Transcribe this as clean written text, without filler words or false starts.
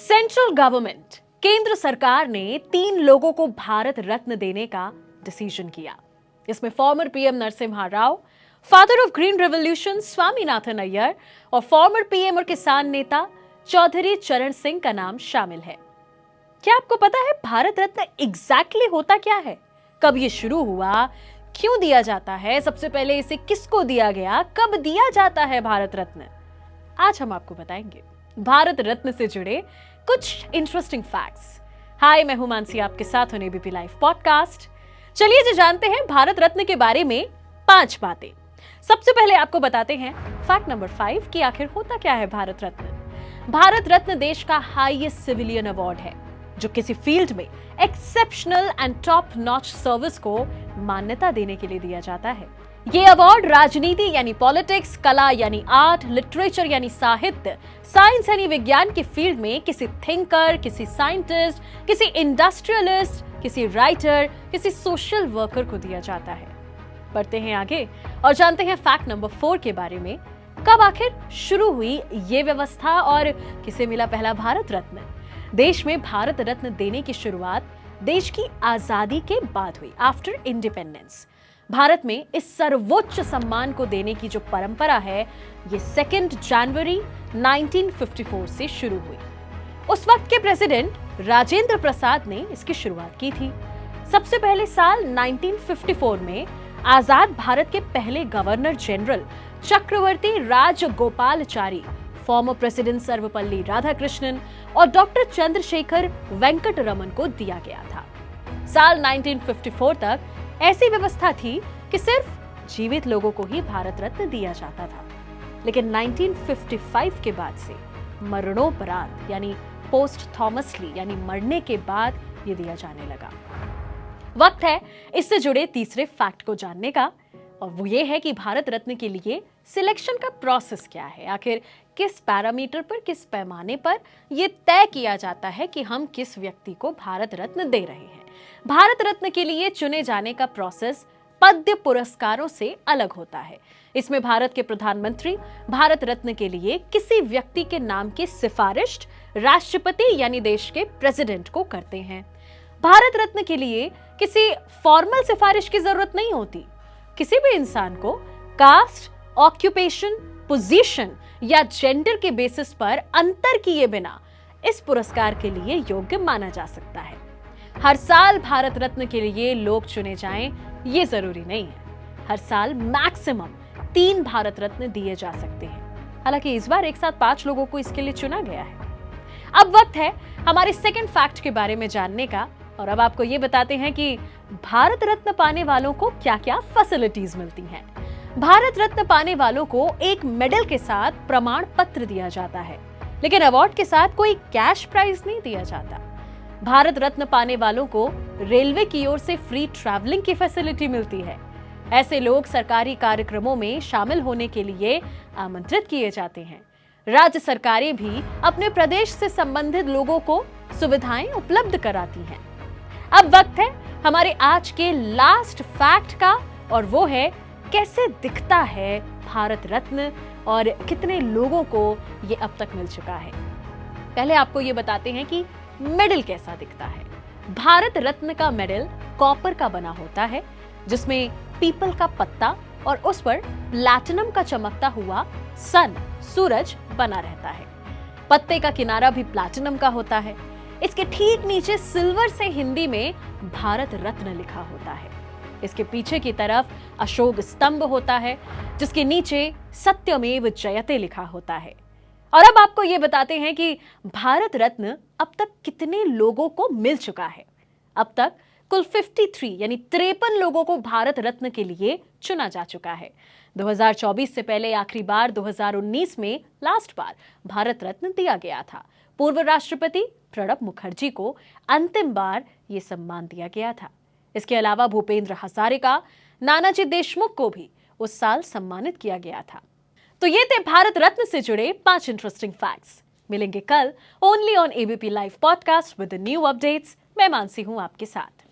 Central government केंद्र सरकार ने 3 लोगों को भारत रत्न देने का डिसीजन किया। इसमें former PM Narasimha Rao, father of green revolution Swaminathan Iyer और फॉर्मर पीएम और किसान नेता चौधरी चरण सिंह का नाम शामिल है। क्या आपको पता है भारत रत्न एग्जैक्टली होता क्या है, कब ये शुरू हुआ, क्यों दिया जाता है, सबसे पहले इसे किसको दिया गया, कब दिया जाता है भारत रत्न? आज हम आपको बताएंगे भारत रत्न से जुड़े कुछ इंटरेस्टिंग फैक्ट्स। हाय, मैं हूं मानसी, आपके साथ हूं एबीपी लाइव पॉडकास्ट। चलिए जी जानते हैं भारत रत्न के बारे में 5 बातें। सबसे पहले आपको बताते हैं फैक्ट नंबर 5 कि आखिर होता क्या है भारत रत्न। भारत रत्न देश का हाईएस्ट सिविलियन अवार्ड है जो किसी फील्ड में exceptional and top notch service को मान्यता देने के लिए दिया जाता है। ये अवार्ड राजनीति यानी पॉलिटिक्स, कला यानी आर्ट, लिटरेचर यानी साहित्य, साइंस यानी विज्ञान के फील्ड में किसी थिंकर, किसी साइंटिस्ट, किसी इंडस्ट्रियलिस्ट, किसी राइटर, किसी सोशल वर्कर को दिया जाता है। बढ़ते हैं आगे और जानते हैं फैक्ट नंबर 4 के बारे में। कब आखिर शुरू हुई ये व्यवस्था और किसे मिला पहला भारत रत्न? देश में भारत रत्न देने की शुरुआत देश की आजादी के बाद हुई, आफ्टर इंडिपेंडेंस। भारत में इस सर्वोच्च सम्मान को देने की जो परंपरा है, ये 2 जनवरी 1954 से शुरू हुई। उस वक्त के प्रेसिडेंट राजेंद्र प्रसाद ने इसकी शुरुआत की थी। सबसे पहले साल 1954 में आजाद भारत के पहले गवर्नर जनरल चक्रवर्ती राजगोपालचारी, फॉर्मर प्रेसिडेंट सर्वपल्ली राधाकृष्णन और डॉक्टर चंद्रशेखर वेंकटरमन को दिया गया था। साल 1954 तक ऐसी व्यवस्था थी कि सिर्फ जीवित लोगों को ही भारत रत्न दिया जाता था, लेकिन 1955 के बाद से मरणोपरांत यानी पोस्ट थॉमसली यानी मरने के बाद ये दिया जाने लगा। वक्त है इससे जुड़े तीसरे फैक्ट को जानने का, और वो ये है कि भारत रत्न के लिए सिलेक्शन का प्रोसेस क्या है। आखिर किस पैरामीटर पर, किस पैमाने पर यह तय किया जाता है कि हम किस व्यक्ति को भारत रत्न दे रहे हैं? भारत रत्न के लिए चुने जाने का प्रोसेस पद्म पुरस्कारों से अलग होता है। इसमें भारत के प्रधानमंत्री भारत रत्न के लिए किसी व्यक्ति के नाम की सिफारिश राष्ट्रपति यानी देश के प्रेसिडेंट को करते हैं। भारत रत्न के लिए किसी फॉर्मल सिफारिश की जरूरत नहीं होती। किसी भी इंसान को कास्ट, ऑक्यूपेशन, पोजीशन या जेंडर के बेसिस पर अंतर किए बिना इस पुरस्कार के लिए योग्य माना जा सकता है। हर साल भारत रत्न के लिए लोग चुने जाएं ये जरूरी नहीं है। हर साल मैक्सिमम 3 भारत रत्न दिए जा सकते हैं। हालांकि इस बार एक साथ 5 लोगों को इसके लिए चुना गया है। अब वक्त है हमारे सेकंड फैक्ट के बारे में जानने का, और अब आपको ये बताते हैं कि भारत रत्न पाने वालों को क्या-क्या फैसिलिटीज मिलती हैं। भारत रत्न पाने वालों को एक मेडल के साथ प्रमाण पत्र दिया जाता है, लेकिन अवार्ड के साथ कोई कैश प्राइज नहीं दिया जाता। भारत रत्न पाने वालों को रेलवे की ओर से फ्री ट्रैवलिंग की फैसिलिटी मिलती है। ऐसे लोग सरकारी कार्यक्रमों में शामिल होने के लिए आमंत्रित किए जाते हैं। राज्य सरकारें भी अपने प्रदेश से संबंधित लोगों को सुविधाएं उपलब्ध कराती हैं। अब वक्त है हमारे आज के लास्ट फैक्ट का, और वो है कैसे दिखता है भारत रत्न और कितने लोगों को ये अब तक मिल चुका है। पहले आपको ये बताते हैं कि मेडल कैसा दिखता है। भारत रत्न का मेडल कॉपर का बना होता है, जिसमें पीपल का पत्ता और उस पर प्लैटिनम का चमकता हुआ सन, सूरज बना रहता है। पत्ते का किनारा भी प्लैटिनम का होता है। इसके ठीक नीचे सिल्वर से हिंदी में भारत रत्न लिखा होता है। इसके पीछे की तरफ अशोक स्तंभ होता है, जिसके नीचे सत्यमेव जयते लिखा होता है। और अब आपको यह बताते हैं कि भारत रत्न अब तक कितने लोगों को मिल चुका है। अब तक कुल 53 यानी 53 लोगों को भारत रत्न के लिए चुना जा चुका है। 2024 से पहले आखिरी बार 2019 में लास्ट बार भारत रत्न दिया गया था। पूर्व राष्ट्रपति प्रणब मुखर्जी को अंतिम बार यह सम्मान दिया गया था। इसके अलावा भूपेंद्र हजारिका, नानाजी देशमुख को भी उस साल सम्मानित किया गया था। तो ये थे भारत रत्न से जुड़े 5 इंटरेस्टिंग फैक्ट्स। मिलेंगे कल only on ABP live podcast with new updates. मैं मानसी हूं आपके साथ।